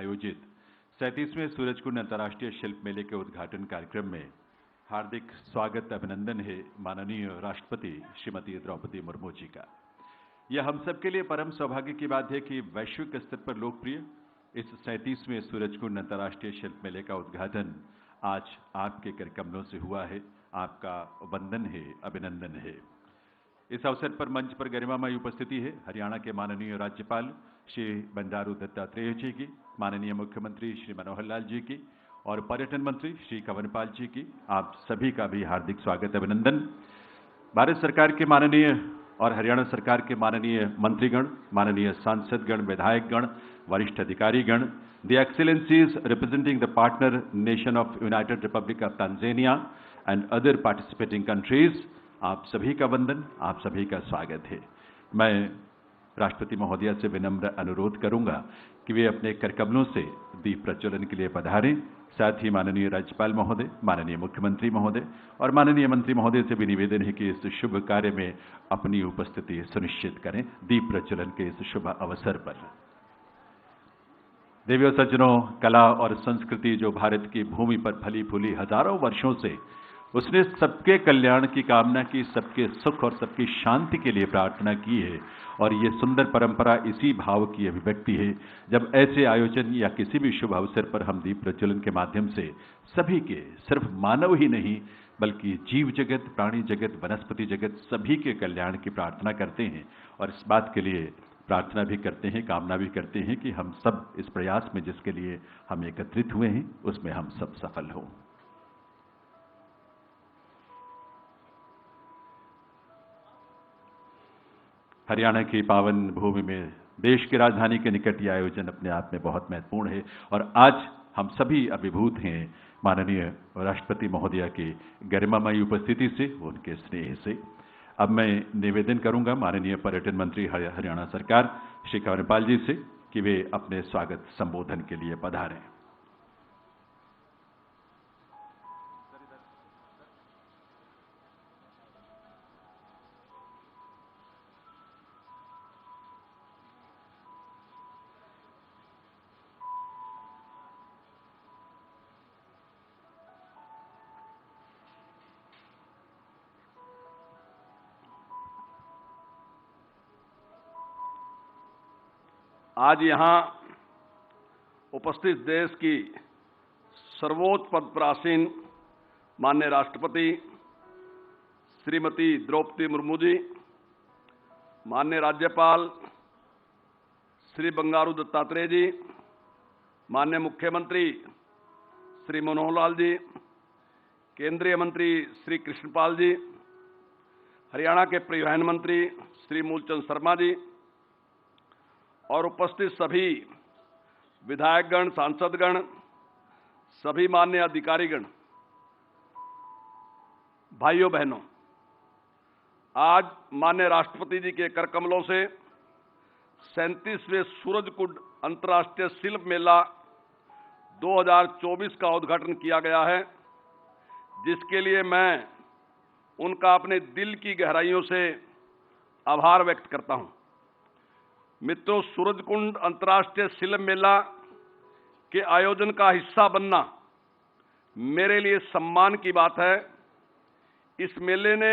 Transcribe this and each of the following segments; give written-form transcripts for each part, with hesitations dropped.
आयोजित 37वें सूरजकुंड अंतर्राष्ट्रीय शिल्प मेले के उद्घाटन कार्यक्रम में हार्दिक स्वागत अभिनंदन है माननीय राष्ट्रपति श्रीमती द्रौपदी मुर्मू जी का। यह हम सबके लिए परम सौभाग्य की बात है कि वैश्विक स्तर पर लोकप्रिय इस 37वें सूरजकुंड अंतर्राष्ट्रीय शिल्प मेले का उद्घाटन आज आपके कर कमलों से हुआ है। आपका वंदन है, अभिनंदन है। इस अवसर पर मंच पर गरिमामय उपस्थिति है हरियाणा के माननीय राज्यपाल श्री बंडारू दत्तात्रेय जी की, माननीय मुख्यमंत्री श्री मनोहर लाल जी की और पर्यटन मंत्री श्री कंवरपाल जी की। आप सभी का भी हार्दिक स्वागत अभिनंदन। भारत सरकार के माननीय और हरियाणा सरकार के माननीय मंत्रीगण, माननीय सांसदगण, विधायकगण, वरिष्ठ अधिकारीगण, the excellencies representing the partner nation of United Republic of Tanzania and other participating countries, आप सभी का वंदन, आप सभी का स्वागत है। मैं राष्ट्रपति महोदया से विनम्र अनुरोध करूंगा कि वे अपने करकमलों से दीप प्रज्वलन के लिए पधारें। साथ ही माननीय राज्यपाल महोदय, माननीय मुख्यमंत्री महोदय और माननीय मंत्री महोदय से भी निवेदन है कि इस शुभ कार्य में अपनी उपस्थिति सुनिश्चित करें दीप प्रज्वलन के इस शुभ अवसर पर। देवियों सज्जनों, कला और संस्कृति जो भारत की भूमि पर फली फूली हजारों वर्षों से, उसने सबके कल्याण की कामना की, सबके सुख और सबकी शांति के लिए प्रार्थना की है और ये सुंदर परंपरा इसी भाव की अभिव्यक्ति है। जब ऐसे आयोजन या किसी भी शुभ अवसर पर हम दीप प्रज्वलन के माध्यम से सभी के, सिर्फ मानव ही नहीं बल्कि जीव जगत, प्राणी जगत, वनस्पति जगत, सभी के कल्याण की प्रार्थना करते हैं और इस बात के लिए प्रार्थना भी करते हैं, कामना भी करते हैं कि हम सब इस प्रयास में जिसके लिए हम एकत्रित हुए हैं उसमें हम सब सफल हों। हरियाणा की पावन भूमि में देश की राजधानी के निकट यह आयोजन अपने आप में बहुत महत्वपूर्ण है और आज हम सभी अभिभूत हैं माननीय राष्ट्रपति महोदया की गरिमामयी उपस्थिति से, उनके स्नेह से। अब मैं निवेदन करूंगा माननीय पर्यटन मंत्री हरियाणा सरकार श्री कंवरपाल जी से कि वे अपने स्वागत संबोधन के लिए पधारें। आज यहाँ उपस्थित देश की सर्वोच्च पद पर आसीन माननीय राष्ट्रपति श्रीमती द्रौपदी मुर्मू जी, माननीय राज्यपाल श्री बंडारू दत्तात्रेय जी, माननीय मुख्यमंत्री श्री मनोहर लाल जी, केंद्रीय मंत्री श्री कृष्णपाल जी, हरियाणा के परिवहन मंत्री श्री मूलचंद शर्मा जी और उपस्थित सभी विधायकगण, सांसदगण, सभी माननीय अधिकारीगण, भाइयों बहनों, आज माननीय राष्ट्रपति जी के करकमलों से 37वें सूरजकुंड अंतर्राष्ट्रीय शिल्प मेला 2024 का उद्घाटन किया गया है, जिसके लिए मैं उनका अपने दिल की गहराइयों से आभार व्यक्त करता हूं। मित्रों, सूरजकुंड अंतर्राष्ट्रीय शिल्प मेला के आयोजन का हिस्सा बनना मेरे लिए सम्मान की बात है। इस मेले ने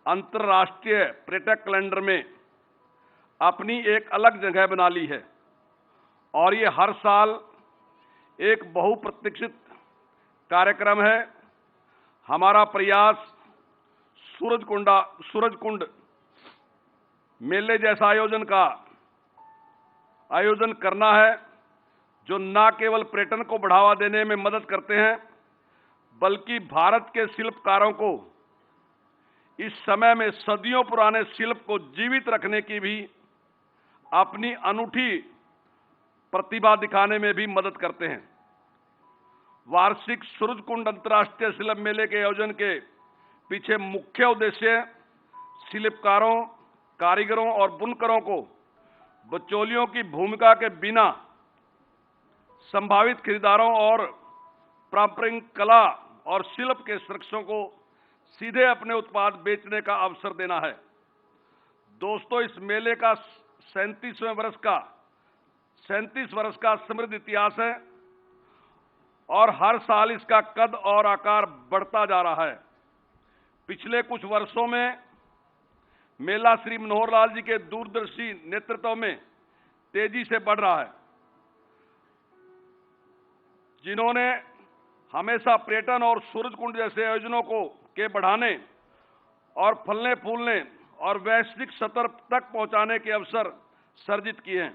अंतर्राष्ट्रीय पर्यटक कैलेंडर में अपनी एक अलग जगह बना ली है और ये हर साल एक बहुप्रतीक्षित कार्यक्रम है। हमारा प्रयास सूरजकुंड मेले जैसा आयोजन करना है जो न केवल पर्यटन को बढ़ावा देने में मदद करते हैं बल्कि भारत के शिल्पकारों को इस समय में सदियों पुराने शिल्प को जीवित रखने की भी अपनी अनूठी प्रतिभा दिखाने में भी मदद करते हैं। वार्षिक सूरजकुंड अंतर्राष्ट्रीय शिल्प मेले के आयोजन के पीछे मुख्य उद्देश्य शिल्पकारों, कारीगरों और बुनकरों को बिचौलियों की भूमिका के बिना संभावित खरीदारों और पारंपरिक कला और शिल्प के शख्सों को सीधे अपने उत्पाद बेचने का अवसर देना है। दोस्तों, इस मेले का 37वें वर्ष का 37 वर्ष का समृद्ध इतिहास है और हर साल इसका कद और आकार बढ़ता जा रहा है। पिछले कुछ वर्षों में मेला श्री मनोहर लाल जी के दूरदर्शी नेतृत्व में तेजी से बढ़ रहा है, जिन्होंने हमेशा पर्यटन और सूरजकुंड जैसे आयोजनों के बढ़ाने और फलने फूलने और वैश्विक स्तर तक पहुंचाने के अवसर सर्जित किए हैं।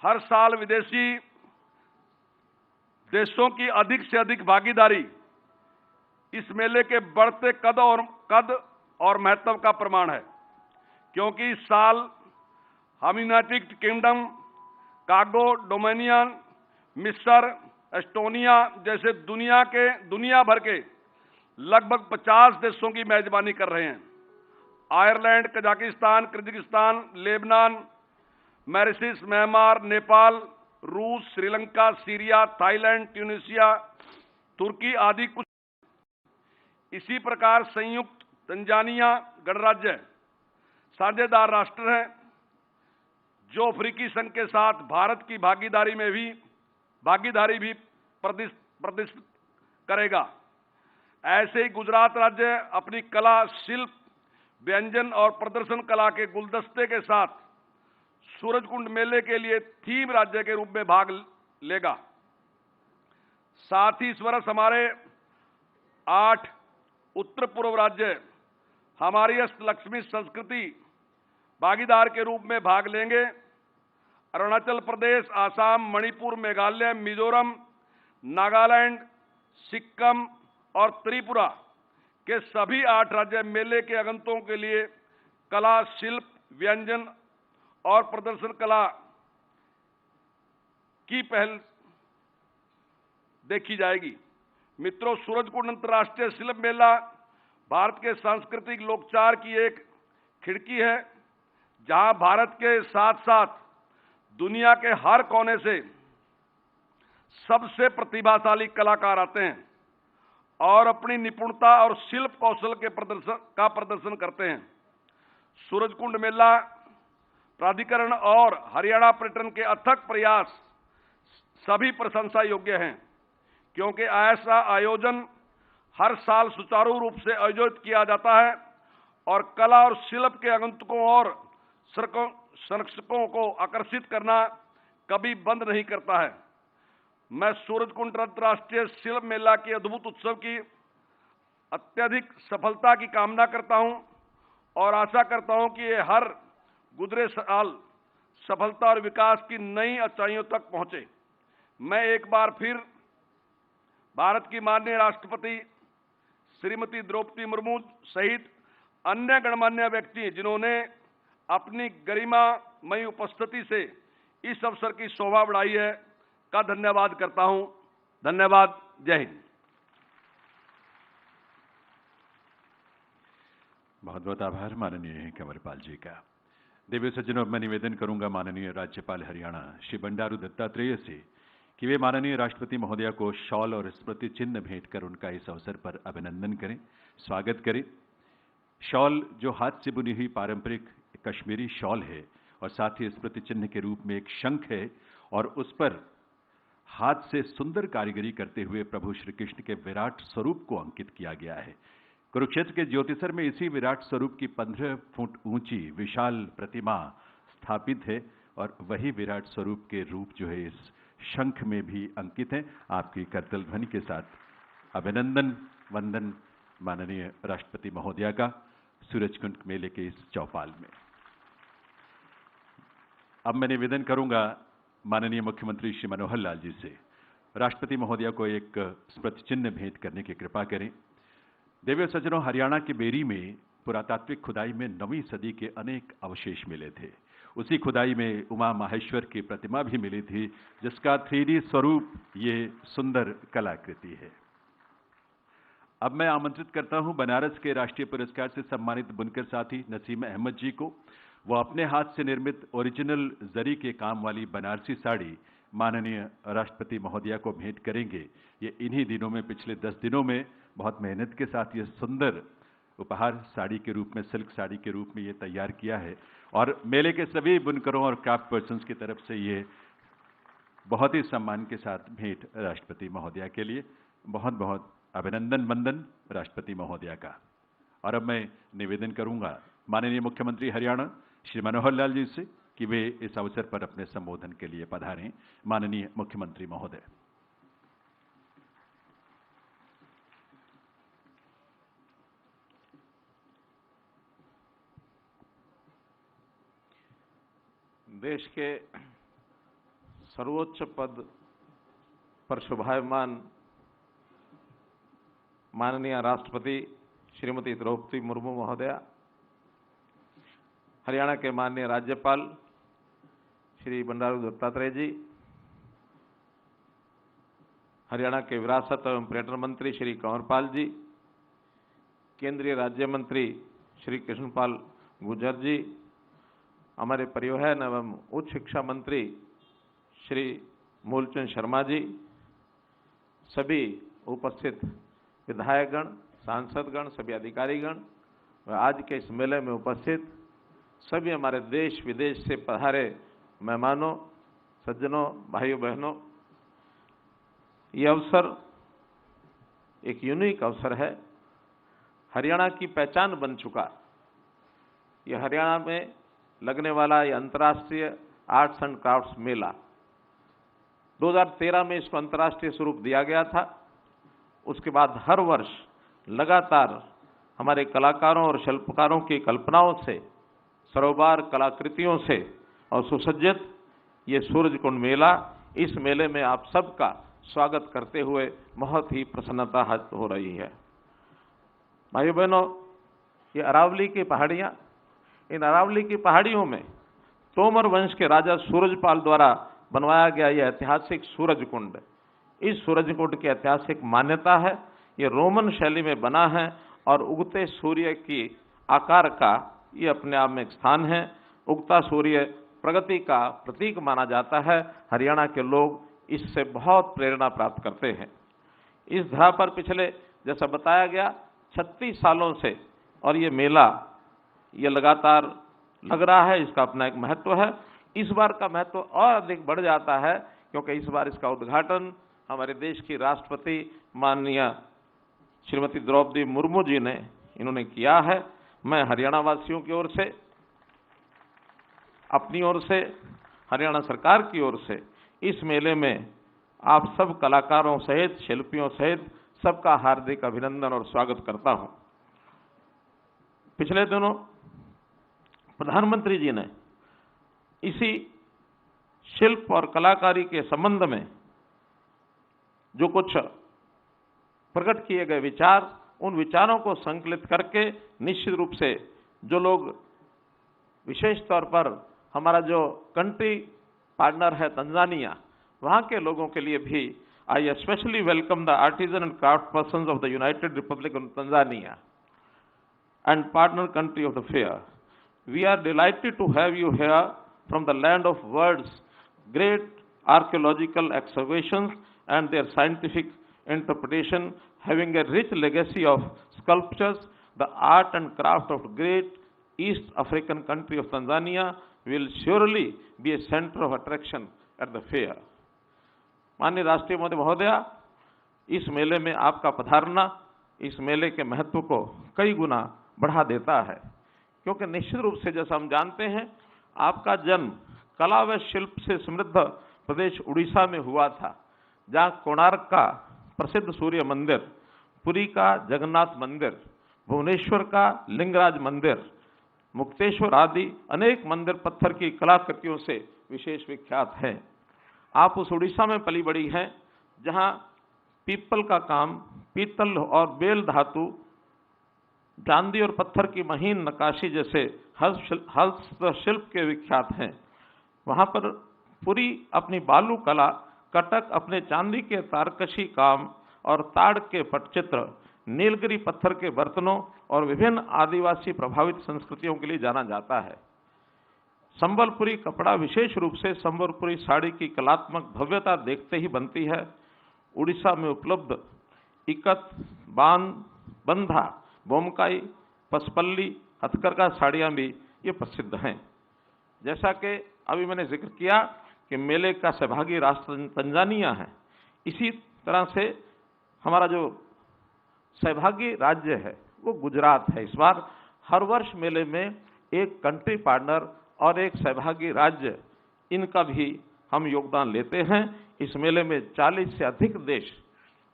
हर साल विदेशी देशों की अधिक से अधिक भागीदारी इस मेले के बढ़ते कद और महत्व का प्रमाण है, क्योंकि इस साल हम यूनाइटेड किंगडम, कांगो, डोमिनियन, मिस्र, एस्टोनिया जैसे दुनिया भर के लगभग 50 देशों की मेजबानी कर रहे हैं। Ireland, Kazakhstan, Kyrgyzstan, Lebanon, Mauritius, Myanmar, Nepal, रूस, श्रीलंका, सीरिया, थाईलैंड, ट्यूनीशिया, तुर्की आदि कुछ। इसी प्रकार संयुक्त तंजानिया गणराज्य साझेदार राष्ट्र है, जो अफ्रीकी संघ के साथ भारत की भागीदारी भी प्रदर्शित करेगा। ऐसे ही गुजरात राज्य अपनी कला, शिल्प, व्यंजन और प्रदर्शन कला के गुलदस्ते के साथ सूरजकुंड मेले के लिए थीम राज्य के रूप में भाग लेगा। साथ ही इस वर्ष हमारे 8 उत्तर पूर्व राज्य हमारी अष्टलक्ष्मी संस्कृति भागीदार के रूप में भाग लेंगे। अरुणाचल प्रदेश, आसाम, मणिपुर, मेघालय, मिजोरम, नागालैंड, सिक्किम और त्रिपुरा के सभी 8 राज्य मेले के आगंतुकों के लिए कला, शिल्प, व्यंजन और प्रदर्शन कला की पहल देखी जाएगी। मित्रों, सूरजकुंड अंतर्राष्ट्रीय शिल्प मेला भारत के सांस्कृतिक लोकचार की एक खिड़की है, जहां भारत के साथ साथ दुनिया के हर कोने से सबसे प्रतिभाशाली कलाकार आते हैं और अपनी निपुणता और शिल्प कौशल के प्रदर्शन करते हैं। सूरजकुंड मेला प्राधिकरण और हरियाणा पर्यटन के अथक प्रयास सभी प्रशंसा योग्य हैं, क्योंकि ऐसा आयोजन हर साल सुचारू रूप से आयोजित किया जाता है और कला और शिल्प के आगंतुकों और संरक्षकों को आकर्षित करना कभी बंद नहीं करता है। मैं सूरजकुंड अंतर्राष्ट्रीय शिल्प मेला के अद्भुत उत्सव की अत्यधिक सफलता की कामना करता हूं और आशा करता हूं कि ये हर गुजरे साल सफलता और विकास की नई ऊंचाइयों तक पहुंचे। मैं एक बार फिर भारत की माननीय राष्ट्रपति श्रीमती द्रौपदी मुर्मू सहित अन्य गणमान्य व्यक्ति जिन्होंने अपनी गरिमामयी उपस्थिति से इस अवसर की शोभा बढ़ाई है, का धन्यवाद करता हूं। धन्यवाद। जय हिंद। बहुत बहुत आभार माननीय कंवरपाल जी का। देवी सज्जनों, मैं निवेदन करूंगा माननीय राज्यपाल हरियाणा श्री बंडारू दत्तात्रेय से कि वे माननीय राष्ट्रपति महोदया को शॉल और स्मृति चिन्ह भेंट कर उनका इस अवसर पर अभिनंदन करें, स्वागत करें। शॉल जो हाथ से बुनी हुई पारंपरिक कश्मीरी शॉल है और साथ ही स्मृति चिन्ह के रूप में एक शंख है और उस पर हाथ से सुंदर कारीगरी करते हुए प्रभु श्री कृष्ण के विराट स्वरूप को अंकित किया गया है। कुरुक्षेत्र के ज्योतिसर में इसी विराट स्वरूप की 15 फुट ऊंची विशाल प्रतिमा स्थापित है और वही विराट स्वरूप के रूप जो है इस शंख में भी अंकित है। आपकी करतल ध्वनि के साथ अभिनंदन वंदन माननीय राष्ट्रपति महोदया का सूरजकुंड मेले के इस चौपाल में। अब मैं निवेदन करूंगा माननीय मुख्यमंत्री श्री मनोहर लाल जी से राष्ट्रपति महोदया को एक स्मृति चिन्ह भेंट करने की कृपा करें। देवी सज्जनों, हरियाणा के बेरी में पुरातात्विक खुदाई में 9वीं सदी के अनेक अवशेष मिले थे। उसी खुदाई में उमा माहेश्वर की प्रतिमा भी मिली थी, जिसका 3D स्वरूप ये सुंदर कलाकृति है। अब मैं आमंत्रित करता हूं बनारस के राष्ट्रीय पुरस्कार से सम्मानित बुनकर साथी नसीम अहमद जी को। वो अपने हाथ से निर्मित ओरिजिनल जरी के काम वाली बनारसी साड़ी माननीय राष्ट्रपति महोदया को भेंट करेंगे। ये इन्हीं दिनों में, पिछले 10 दिनों में बहुत मेहनत के साथ ये सुंदर उपहार साड़ी के रूप में, सिल्क साड़ी के रूप में ये तैयार किया है और मेले के सभी बुनकरों और क्राफ्ट पर्सन्स की तरफ से ये बहुत ही सम्मान के साथ भेंट राष्ट्रपति महोदया के लिए। बहुत बहुत अभिनंदन वंदन राष्ट्रपति महोदया का। और अब मैं निवेदन करूंगा माननीय मुख्यमंत्री हरियाणा श्री मनोहर लाल जी से कि वे इस अवसर पर अपने संबोधन के लिए पधारें। माननीय मुख्यमंत्री महोदय। देश के सर्वोच्च पद पर शोभायमान माननीय राष्ट्रपति श्रीमती द्रौपदी मुर्मू महोदया, हरियाणा के माननीय राज्यपाल श्री बंडारू दत्तात्रेय जी, हरियाणा के विरासत एवं पर्यटन मंत्री श्री कंवरपाल जी, केंद्रीय राज्य मंत्री श्री कृष्णपाल गुर्जर जी, हमारे परिवहन एवं उच्च शिक्षा मंत्री श्री मूलचंद शर्मा जी, सभी उपस्थित विधायकगण, सांसदगण, सभी अधिकारीगण व आज के इस मेले में उपस्थित सभी हमारे देश विदेश से पधारे मेहमानों, सज्जनों, भाइयों बहनों, ये अवसर एक यूनिक अवसर है। हरियाणा की पहचान बन चुका ये हरियाणा में लगने वाला ये अंतर्राष्ट्रीय आर्ट्स एंड क्राफ्ट्स मेला। 2013 में इसको अंतर्राष्ट्रीय स्वरूप दिया गया था। उसके बाद हर वर्ष लगातार हमारे कलाकारों और शिल्पकारों की कल्पनाओं से, सरोवर कलाकृतियों से और सुसज्जित ये सूरजकुंड मेला, इस मेले में आप सबका स्वागत करते हुए बहुत ही प्रसन्नता हो रही है। भाइयों बहनों, ये अरावली की पहाड़ियाँ, इन अरावली की पहाड़ियों में तोमर वंश के राजा सूरजपाल द्वारा बनवाया गया यह ऐतिहासिक सूरजकुंड, इस सूरजकुंड की ऐतिहासिक मान्यता है। ये रोमन शैली में बना है और उगते सूर्य की आकार का ये अपने आप में एक स्थान है। उगता सूर्य प्रगति का प्रतीक माना जाता है। हरियाणा के लोग इससे बहुत प्रेरणा प्राप्त करते हैं। इस धरा पर पिछले, जैसा बताया गया, 36 सालों से और ये मेला ये लगातार लग रहा है। इसका अपना एक महत्व है। इस बार का महत्व और अधिक बढ़ जाता है क्योंकि इस बार इसका उद्घाटन हमारे देश की राष्ट्रपति माननीय श्रीमती द्रौपदी मुर्मू जी ने इन्होंने किया है। मैं हरियाणा वासियों की ओर से, अपनी ओर से, हरियाणा सरकार की ओर से इस मेले में आप सब कलाकारों सहित, शिल्पियों सहित सबका हार्दिक अभिनंदन और स्वागत करता हूं। पिछले दिनों प्रधानमंत्री जी ने इसी शिल्प और कलाकारी के संबंध में जो कुछ प्रकट किए गए विचार, उन विचारों को संकलित करके निश्चित रूप से जो लोग, विशेष तौर पर हमारा जो कंट्री पार्टनर है तंजानिया, वहाँ के लोगों के लिए भी I specially welcome the artisan and craft persons of the united republic of Tanzania and partner country of the fair. We are delighted to have you here from the land of words, great archaeological excavations and their scientific interpretation, having a rich legacy of sculptures, the art and craft of great East African country of Tanzania will surely be a center of attraction at the fair. माननीय राष्ट्रीय महोदया, इस मेले में आपका पधारना इस मेले के महत्व को कई गुना बढ़ा देता है, क्योंकि निश्चित रूप से जैसा हम जानते हैं, आपका जन्म कला व शिल्प से समृद्ध प्रदेश उड़ीसा में हुआ था, जहाँ कोणार्क का प्रसिद्ध सूर्य मंदिर, पुरी का जगन्नाथ मंदिर, भुवनेश्वर का लिंगराज मंदिर, मुक्तेश्वर आदि अनेक मंदिर पत्थर की कलाकृतियों से विशेष विख्यात हैं। आप उस उड़ीसा में पली बड़ी हैं जहाँ पीपल का काम, पीतल और बेल धातु, चांदी और पत्थर की महीन नक्काशी जैसे हस्तशिल्प के विख्यात हैं। वहाँ पर पुरी अपनी बालू कला, कटक अपने चांदी के तारकशी काम और ताड़ के पटचित्र, नीलगिरी पत्थर के बर्तनों और विभिन्न आदिवासी प्रभावित संस्कृतियों के लिए जाना जाता है। संबलपुरी कपड़ा विशेष रूप से संबलपुरी साड़ी की कलात्मक भव्यता देखते ही बनती है। उड़ीसा में उपलब्ध इकत, बांध, बंधा, बोमकाई पसपल्ली, हथकरघा साड़ियाँ भी ये प्रसिद्ध हैं। जैसा कि अभी मैंने जिक्र किया कि मेले का सहभागी राष्ट्र तंजानिया है, इसी तरह से हमारा जो सहभागी राज्य है वो गुजरात है। इस बार हर वर्ष मेले में एक कंट्री पार्टनर और एक सहभागी राज्य, इनका भी हम योगदान लेते हैं। इस मेले में 40 से अधिक देश,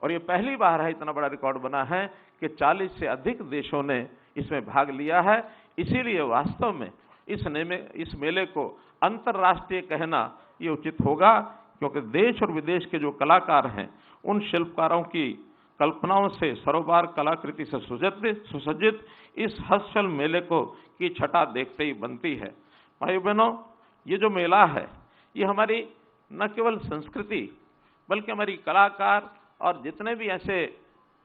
और ये पहली बार है, इतना बड़ा रिकॉर्ड बना है कि 40 से अधिक देशों ने इसमें भाग लिया है। इसीलिए वास्तव में इस मेले को अंतर्राष्ट्रीय कहना ये उचित होगा, क्योंकि देश और विदेश के जो कलाकार हैं उन शिल्पकारों की कल्पनाओं से सरोबार कलाकृति से सुसज्जित इस हस्तशिल्प मेले को की छटा देखते ही बनती है। भाई बहनों, ये जो मेला है ये हमारी न केवल संस्कृति बल्कि हमारी कलाकार और जितने भी ऐसे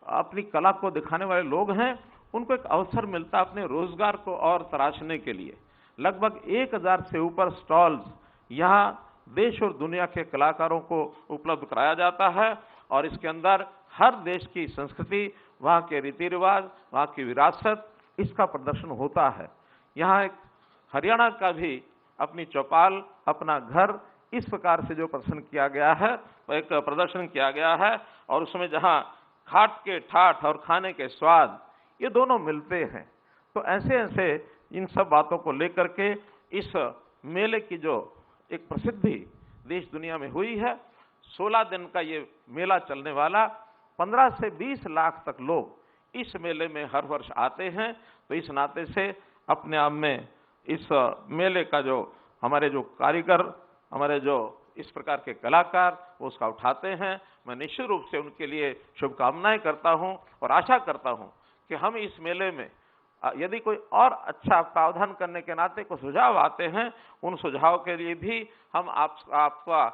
अपनी कला को दिखाने वाले लोग हैं उनको एक अवसर मिलता है अपने रोजगार को और तराशने के लिए। लगभग 1000 से ऊपर स्टॉल्स यहाँ देश और दुनिया के कलाकारों को उपलब्ध कराया जाता है, और इसके अंदर हर देश की संस्कृति, वहाँ के रीति रिवाज, वहाँ की विरासत, इसका प्रदर्शन होता है। यहाँ एक हरियाणा का भी अपनी चौपाल, अपना घर, इस प्रकार से जो प्रदर्शन किया गया है, एक प्रदर्शन किया गया है, और उसमें जहाँ खाट के ठाठ और खाने के स्वाद ये दोनों मिलते हैं। तो ऐसे ऐसे इन सब बातों को लेकर के इस मेले की जो एक प्रसिद्धि देश दुनिया में हुई है, 16 दिन का ये मेला चलने वाला, 15 से 20 लाख तक लोग इस मेले में हर वर्ष आते हैं। तो इस नाते से अपने आप में इस मेले का जो हमारे जो कारीगर, हमारे जो इस प्रकार के कलाकार वो उसका उठाते हैं, मैं निश्चित रूप से उनके लिए शुभकामनाएं करता हूं और आशा करता हूं कि हम इस मेले में यदि कोई और अच्छा प्रावधान करने के नाते कुछ सुझाव आते हैं, उन सुझाव के लिए भी हम आपका